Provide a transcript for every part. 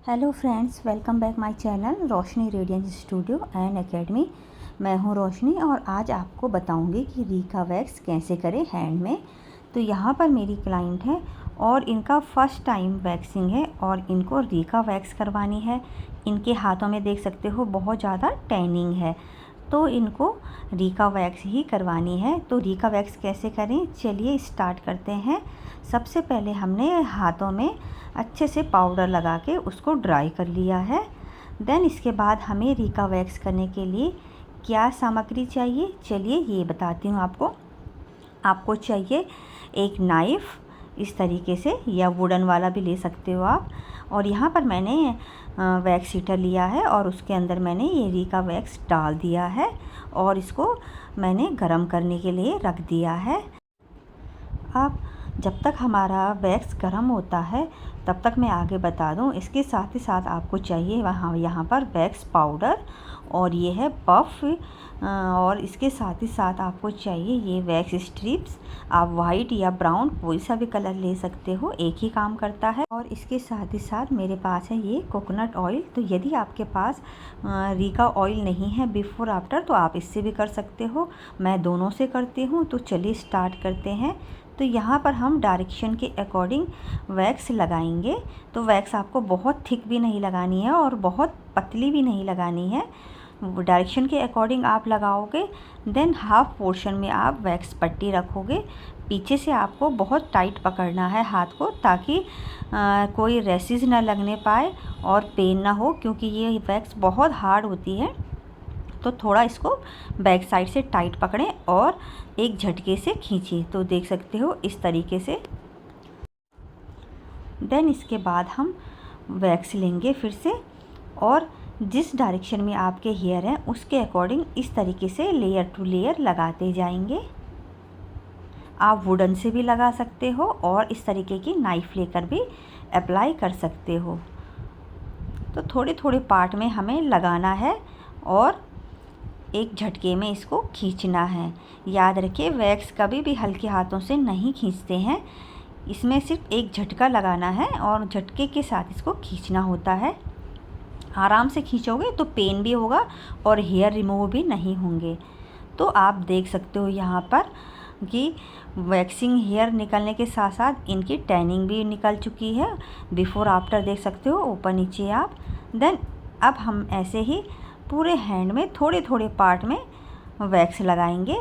Hello friends, welcome back my channel Roshni Radiance Studio and Academy. मैं हूं रोशनी और आज आपको बताऊंगी कि रीका वैक्स कैसे करें हैंड में। तो यहाँ पर मेरी क्लाइंट है और इनका फर्स्ट टाइम वैक्सिंग है और इनको रीका वैक्स करवानी है। इनके हाथों में देख सकते हो बहुत ज़्यादा टैनिंग है, तो इनको रीका वैक्स ही करवानी है। तो रीका वैक्स कैसे करें, चलिए स्टार्ट करते हैं। सबसे पहले हमने हाथों में अच्छे से पाउडर लगा के उसको ड्राई कर लिया है। देन इसके बाद हमें रीका वैक्स करने के लिए क्या सामग्री चाहिए, चलिए ये बताती हूँ आपको। आपको चाहिए एक नाइफ़ इस तरीके से, या वुडन वाला भी ले सकते हो आप। और यहाँ पर मैंने वैक्स हीटर लिया है और उसके अंदर मैंने ये रीका वैक्स डाल दिया है और इसको मैंने गरम करने के लिए रख दिया है। अब जब तक हमारा वैक्स गर्म होता है तब तक मैं आगे बता दूं, इसके साथ ही साथ आपको चाहिए यहाँ पर वैक्स पाउडर और ये है पफ। और इसके साथ ही साथ आपको चाहिए ये वैक्स स्ट्रिप्स। आप वाइट या ब्राउन कोई सा भी कलर ले सकते हो, एक ही काम करता है। और इसके साथ ही साथ मेरे पास है ये कोकोनट ऑयल। तो यदि आपके पास रीका ऑयल नहीं है बिफ़ोर आफ्टर, तो आप इससे भी कर सकते हो। मैं दोनों से करती हूँ। तो चलिए स्टार्ट करते हैं। तो यहाँ पर हम डायरेक्शन के अकॉर्डिंग वैक्स लगाएंगे। तो वैक्स आपको बहुत थिक भी नहीं लगानी है और बहुत पतली भी नहीं लगानी है, डायरेक्शन के अकॉर्डिंग आप लगाओगे। देन हाफ पोर्शन में आप वैक्स पट्टी रखोगे। पीछे से आपको बहुत टाइट पकड़ना है हाथ को, ताकि कोई रेसिस ना लगने पाए और पेन ना हो, क्योंकि ये वैक्स बहुत हार्ड होती है। तो थोड़ा इसको बैक साइड से टाइट पकड़ें और एक झटके से खींचिए। तो देख सकते हो इस तरीके से। देन इसके बाद हम वैक्स लेंगे फिर से, और जिस डायरेक्शन में आपके हेयर हैं उसके अकॉर्डिंग इस तरीके से लेयर टू लेयर लगाते जाएंगे। आप वुडन से भी लगा सकते हो और इस तरीके की नाइफ़ लेकर भी अप्लाई कर सकते हो। तो थोड़े थोड़े पार्ट में हमें लगाना है और एक झटके में इसको खींचना है। याद रखिए, वैक्स कभी भी हल्के हाथों से नहीं खींचते हैं, इसमें सिर्फ एक झटका लगाना है और झटके के साथ इसको खींचना होता है। आराम से खींचोगे तो पेन भी होगा और हेयर रिमूव भी नहीं होंगे। तो आप देख सकते हो यहाँ पर कि वैक्सिंग हेयर निकलने के साथ साथ इनकी टैनिंग भी निकल चुकी है। बिफ़ोर आफ्टर देख सकते हो ऊपर नीचे आप। देन अब हम ऐसे ही पूरे हैंड में थोड़े थोड़े पार्ट में वैक्स लगाएंगे।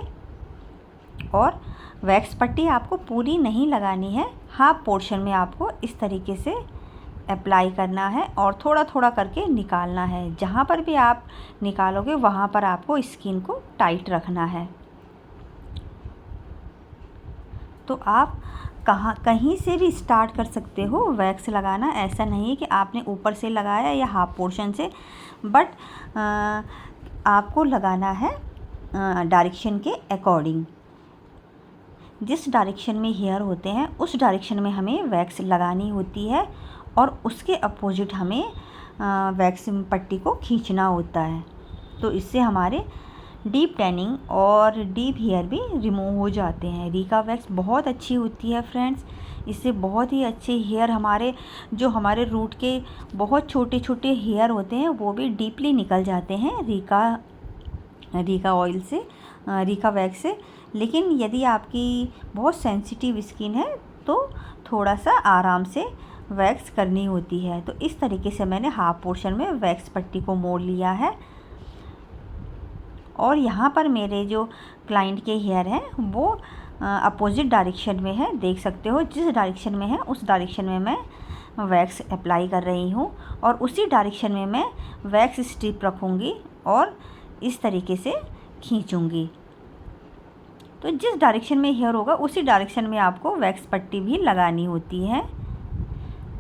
और वैक्स पट्टी आपको पूरी नहीं लगानी है, हाफ पोर्शन में आपको इस तरीके से अप्लाई करना है और थोड़ा थोड़ा करके निकालना है। जहाँ पर भी आप निकालोगे वहाँ पर आपको स्किन को टाइट रखना है। तो आप कहीं से भी स्टार्ट कर सकते हो वैक्स लगाना। ऐसा नहीं है कि आपने ऊपर से लगाया या हाफ पोर्शन से, बट आपको लगाना है डायरेक्शन के अकॉर्डिंग। जिस डायरेक्शन में हेयर होते हैं उस डायरेक्शन में हमें वैक्स लगानी होती है और उसके अपोजिट हमें वैक्स पट्टी को खींचना होता है। तो इससे हमारे डीप टैनिंग और डीप हेयर भी रिमूव हो जाते हैं। रीका वैक्स बहुत अच्छी होती है फ्रेंड्स, इससे बहुत ही अच्छे हेयर जो हमारे रूट के बहुत छोटे छोटे हेयर होते हैं वो भी डीपली निकल जाते हैं रीका ऑयल से, रीका वैक्स से। लेकिन यदि आपकी बहुत सेंसिटिव स्किन है तो थोड़ा सा आराम से वैक्स करनी होती है। तो इस तरीके से मैंने हाफ पोर्शन में वैक्स पट्टी को मोड़ लिया है। और यहाँ पर मेरे जो क्लाइंट के हेयर हैं वो अपोजिट डायरेक्शन में है। देख सकते हो जिस डायरेक्शन में है उस डायरेक्शन में मैं वैक्स अप्लाई कर रही हूँ और उसी डायरेक्शन में मैं वैक्स स्ट्रिप रखूँगी और इस तरीके से खींचूँगी। तो जिस डायरेक्शन में हेयर होगा उसी डायरेक्शन में आपको वैक्स पट्टी भी लगानी होती है।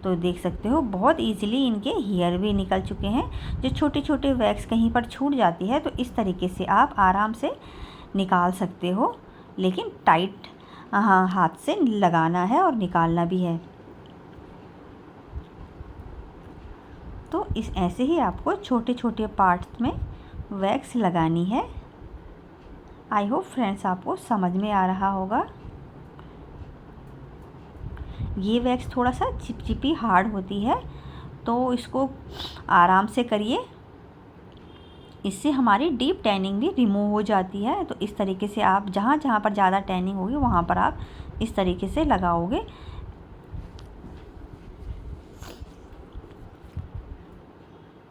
तो देख सकते हो बहुत इजीली इनके हेयर भी निकल चुके हैं। जो छोटे छोटे वैक्स कहीं पर छूट जाती है तो इस तरीके से आप आराम से निकाल सकते हो, लेकिन टाइट हाथ से लगाना है और निकालना भी है। तो ऐसे ही आपको छोटे छोटे पार्ट्स में वैक्स लगानी है। आई होप फ्रेंड्स आपको समझ में आ रहा होगा। ये वैक्स थोड़ा सा चिपचिपी हार्ड होती है, तो इसको आराम से करिए, इससे हमारी डीप टैनिंग भी रिमूव हो जाती है। तो इस तरीके से आप जहाँ जहाँ पर ज़्यादा टैनिंग होगी वहाँ पर आप इस तरीके से लगाओगे।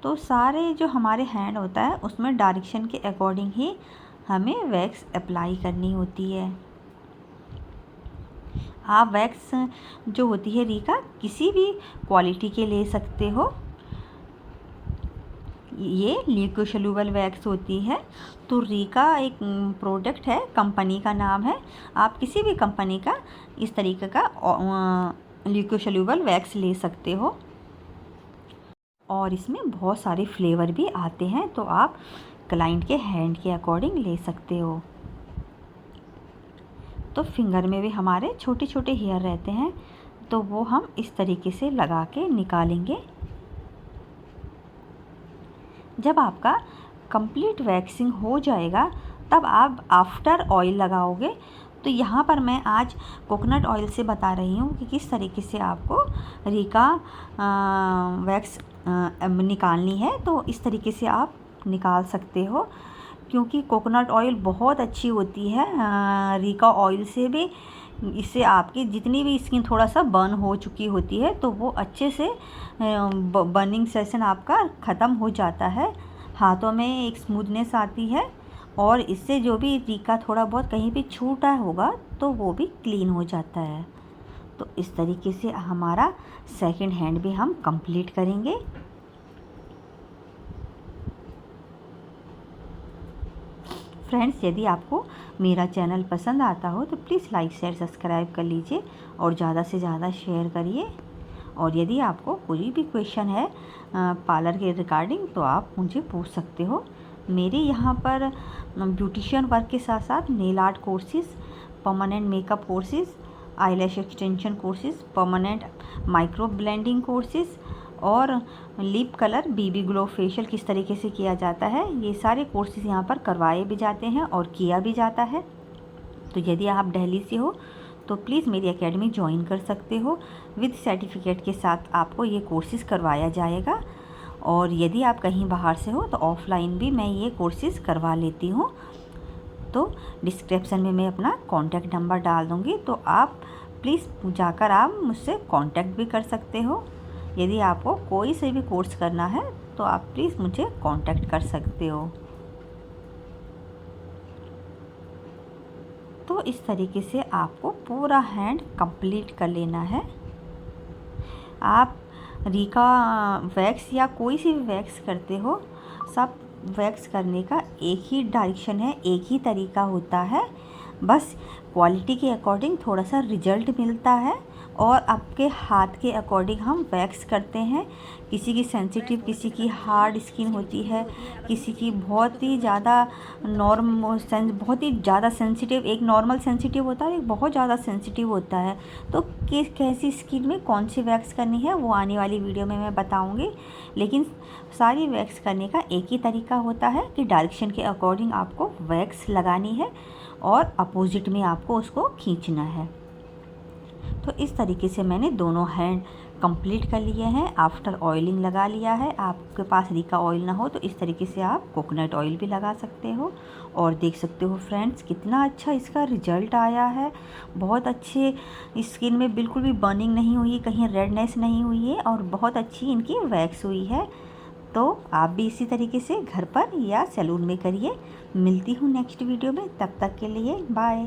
तो सारे जो हमारे हैंड होता है उसमें डायरेक्शन के अकॉर्डिंग ही हमें वैक्स अप्लाई करनी होती है। आप वैक्स जो होती है रीका किसी भी क्वालिटी के ले सकते हो। ये लिक्विड सोल्यूबल वैक्स होती है। तो रीका एक प्रोडक्ट है, कंपनी का नाम है। आप किसी भी कंपनी का इस तरीके का लिक्विड सोल्यूबल वैक्स ले सकते हो और इसमें बहुत सारे फ्लेवर भी आते हैं, तो आप क्लाइंट के हैंड के अकॉर्डिंग ले सकते हो। तो फिंगर में भी हमारे छोटे छोटे हेयर रहते हैं, तो वो हम इस तरीके से लगा के निकालेंगे। जब आपका कंप्लीट वैक्सिंग हो जाएगा तब आप आफ्टर ऑयल लगाओगे। तो यहाँ पर मैं आज कोकोनट ऑयल से बता रही हूँ कि किस तरीके से आपको रीका वैक्स निकालनी है। तो इस तरीके से आप निकाल सकते हो, क्योंकि कोकोनट ऑयल बहुत अच्छी होती है रीका ऑयल से भी। इससे आपकी जितनी भी स्किन थोड़ा सा बर्न हो चुकी होती है तो वो अच्छे से बर्निंग सेशन आपका ख़त्म हो जाता है। हाथों में एक स्मूथनेस आती है और इससे जो भी रीका थोड़ा बहुत कहीं भी छूटा होगा तो वो भी क्लीन हो जाता है। तो इस तरीके से हमारा सेकंड हैंड भी हम कंप्लीट करेंगे। फ्रेंड्स, यदि आपको मेरा चैनल पसंद आता हो तो प्लीज़ लाइक शेयर सब्सक्राइब कर लीजिए और ज़्यादा से ज़्यादा शेयर करिए। और यदि आपको कोई भी क्वेश्चन है पार्लर के रिगार्डिंग तो आप मुझे पूछ सकते हो। मेरे यहाँ पर ब्यूटिशियन वर्क के साथ साथ nail art courses, permanent makeup courses, eyelash extension courses, permanent micro blending courses और लिप कलर, बीबी ग्लो, फेशियल किस तरीके से किया जाता है, ये सारे कोर्सेज़ यहाँ पर करवाए भी जाते हैं और किया भी जाता है। तो यदि आप दिल्ली से हो तो प्लीज़ मेरी एकेडमी ज्वाइन कर सकते हो। विद सर्टिफिकेट के साथ आपको ये कोर्सेज़ करवाया जाएगा। और यदि आप कहीं बाहर से हो तो ऑफ़लाइन भी मैं ये कोर्सेज़ करवा लेती हूँ। तो डिस्क्रिप्शन में मैं अपना कॉन्टैक्ट नंबर डाल दूँगी, तो आप प्लीज़ जाकर आप मुझसे कॉन्टैक्ट भी कर सकते हो। यदि आपको कोई से भी कोर्स करना है तो आप प्लीज़ मुझे कांटेक्ट कर सकते हो। तो इस तरीके से आपको पूरा हैंड कंप्लीट कर लेना है। आप रीका वैक्स या कोई सी भी वैक्स करते हो, सब वैक्स करने का एक ही डायरेक्शन है, एक ही तरीका होता है। बस क्वालिटी के अकॉर्डिंग थोड़ा सा रिजल्ट मिलता है और आपके हाथ के अकॉर्डिंग हम वैक्स करते हैं। किसी की सेंसिटिव, किसी की हार्ड स्किन होती है, किसी की बहुत ही ज़्यादा बहुत ही ज़्यादा सेंसिटिव, एक नॉर्मल सेंसिटिव होता है, एक बहुत ज़्यादा सेंसिटिव होता है। तो कैसी स्किन में कौन सी वैक्स करनी है वो आने वाली वीडियो में मैं बताऊँगी। लेकिन सारी वैक्स करने का एक ही तरीका होता है कि डायरेक्शन के अकॉर्डिंग आपको वैक्स लगानी है और अपोजिट में आपको उसको खींचना है। तो इस तरीके से मैंने दोनों हैंड कंप्लीट कर लिए हैं। आफ्टर ऑयलिंग लगा लिया है। आपके पास रीका ऑयल ना हो तो इस तरीके से आप कोकोनट ऑयल भी लगा सकते हो। और देख सकते हो फ्रेंड्स कितना अच्छा इसका रिजल्ट आया है। बहुत अच्छे स्किन में बिल्कुल भी बर्निंग नहीं हुई, कहीं रेडनेस नहीं हुई है और बहुत अच्छी इनकी वैक्स हुई है। तो आप भी इसी तरीके से घर पर या सैलून में करिए। मिलती हूँ नेक्स्ट वीडियो में, तब तक के लिए बाय।